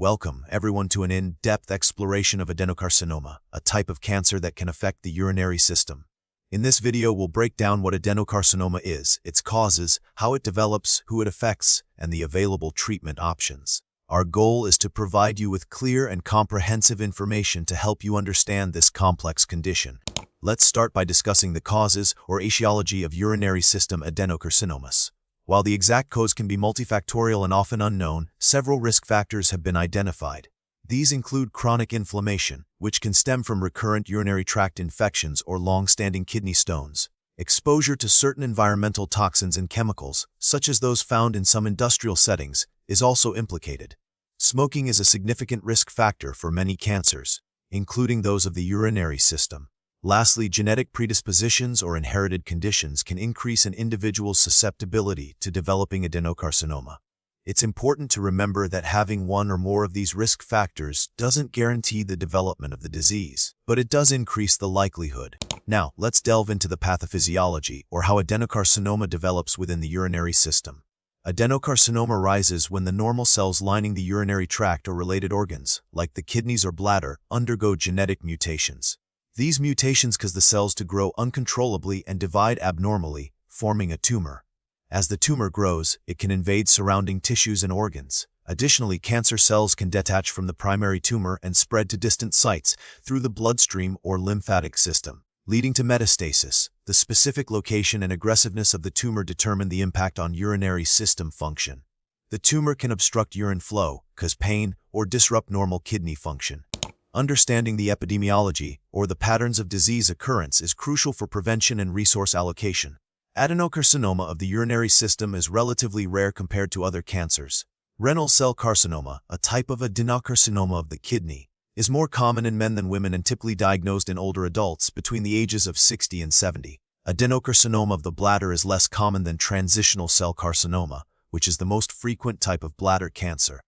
Welcome, everyone, to an in-depth exploration of adenocarcinoma, a type of cancer that can affect the urinary system. In this video, we'll break down what adenocarcinoma is, its causes, how it develops, who it affects, and the available treatment options. Our goal is to provide you with clear and comprehensive information to help you understand this complex condition. Let's start by discussing the causes or etiology of urinary system adenocarcinomas. While the exact cause can be multifactorial and often unknown, several risk factors have been identified. These include chronic inflammation, which can stem from recurrent urinary tract infections or long-standing kidney stones. Exposure to certain environmental toxins and chemicals, such as those found in some industrial settings, is also implicated. Smoking is a significant risk factor for many cancers, including those of the urinary system. Lastly, genetic predispositions or inherited conditions can increase an individual's susceptibility to developing adenocarcinoma. It's important to remember that having one or more of these risk factors doesn't guarantee the development of the disease, but it does increase the likelihood. Now, let's delve into the pathophysiology, or how adenocarcinoma develops within the urinary system. Adenocarcinoma arises when the normal cells lining the urinary tract or related organs, like the kidneys or bladder, undergo genetic mutations. These mutations cause the cells to grow uncontrollably and divide abnormally, forming a tumor. As the tumor grows, it can invade surrounding tissues and organs. Additionally, cancer cells can detach from the primary tumor and spread to distant sites through the bloodstream or lymphatic system, leading to metastasis. The specific location and aggressiveness of the tumor determine the impact on urinary system function. The tumor can obstruct urine flow, cause pain, or disrupt normal kidney function. Understanding the epidemiology, or the patterns of disease occurrence, is crucial for prevention and resource allocation. Adenocarcinoma of the urinary system is relatively rare compared to other cancers. Renal cell carcinoma, a type of adenocarcinoma of the kidney, is more common in men than women and typically diagnosed in older adults between the ages of 60 and 70. Adenocarcinoma of the bladder is less common than transitional cell carcinoma, which is the most frequent type of bladder cancer.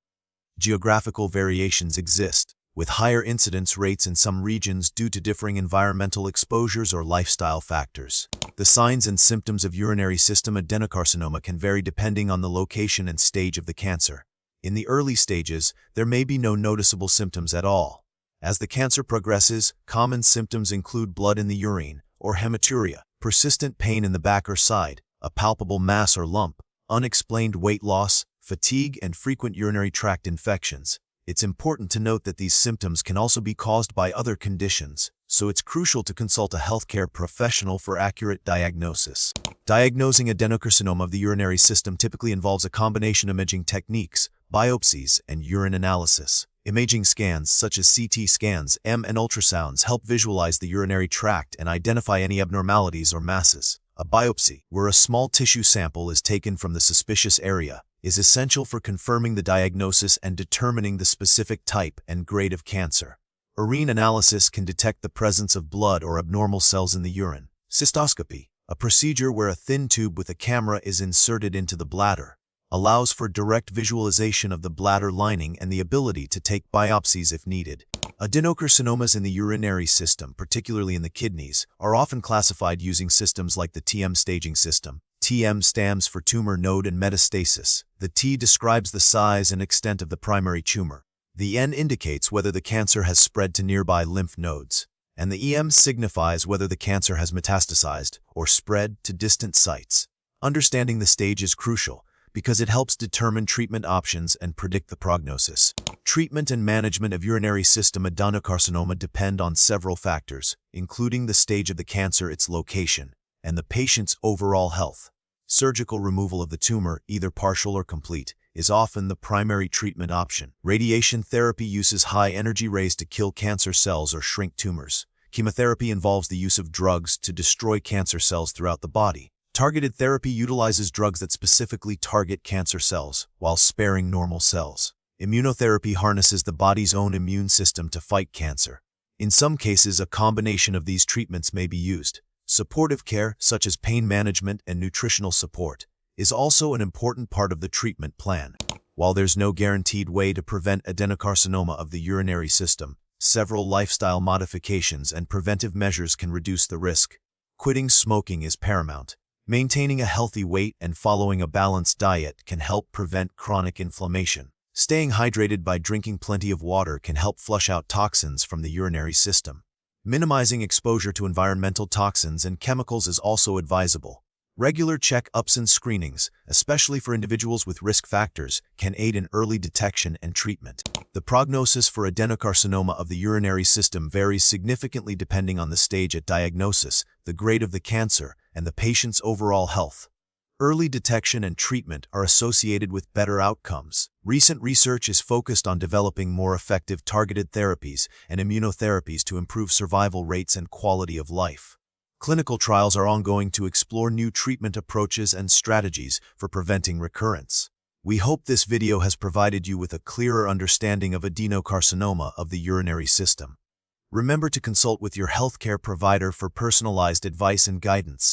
Geographical variations exist, with higher incidence rates in some regions due to differing environmental exposures or lifestyle factors. The signs and symptoms of urinary system adenocarcinoma can vary depending on the location and stage of the cancer. In the early stages, there may be no noticeable symptoms at all. As the cancer progresses, common symptoms include blood in the urine, or hematuria, persistent pain in the back or side, a palpable mass or lump, unexplained weight loss, fatigue, and frequent urinary tract infections. It's important to note that these symptoms can also be caused by other conditions, so it's crucial to consult a healthcare professional for accurate diagnosis. Diagnosing adenocarcinoma of the urinary system typically involves a combination of imaging techniques, biopsies, and urine analysis. Imaging scans, such as CT scans, and ultrasounds, help visualize the urinary tract and identify any abnormalities or masses. A biopsy, where a small tissue sample is taken from the suspicious area, is essential for confirming the diagnosis and determining the specific type and grade of cancer. Urine analysis can detect the presence of blood or abnormal cells in the urine. Cystoscopy, a procedure where a thin tube with a camera is inserted into the bladder, allows for direct visualization of the bladder lining and the ability to take biopsies if needed. Adenocarcinomas in the urinary system, particularly in the kidneys, are often classified using systems like the TM staging system. TM stands for tumor node and metastasis. The T describes the size and extent of the primary tumor. The N indicates whether the cancer has spread to nearby lymph nodes. And the EM signifies whether the cancer has metastasized or spread to distant sites. Understanding the stage is crucial because it helps determine treatment options and predict the prognosis. Treatment and management of urinary system adenocarcinoma depend on several factors, including the stage of the cancer, its location, and the patient's overall health. Surgical removal of the tumor, either partial or complete, is often the primary treatment option. Radiation therapy uses high-energy rays to kill cancer cells or shrink tumors. Chemotherapy involves the use of drugs to destroy cancer cells throughout the body. Targeted therapy utilizes drugs that specifically target cancer cells, while sparing normal cells. Immunotherapy harnesses the body's own immune system to fight cancer. In some cases, a combination of these treatments may be used. Supportive care, such as pain management and nutritional support, is also an important part of the treatment plan. While there's no guaranteed way to prevent adenocarcinoma of the urinary system, several lifestyle modifications and preventive measures can reduce the risk. Quitting smoking is paramount. Maintaining a healthy weight and following a balanced diet can help prevent chronic inflammation. Staying hydrated by drinking plenty of water can help flush out toxins from the urinary system. Minimizing exposure to environmental toxins and chemicals is also advisable. Regular check-ups and screenings, especially for individuals with risk factors, can aid in early detection and treatment. The prognosis for adenocarcinoma of the urinary system varies significantly depending on the stage at diagnosis, the grade of the cancer, and the patient's overall health. Early detection and treatment are associated with better outcomes. Recent research is focused on developing more effective targeted therapies and immunotherapies to improve survival rates and quality of life. Clinical trials are ongoing to explore new treatment approaches and strategies for preventing recurrence. We hope this video has provided you with a clearer understanding of adenocarcinoma of the urinary system. Remember to consult with your healthcare provider for personalized advice and guidance.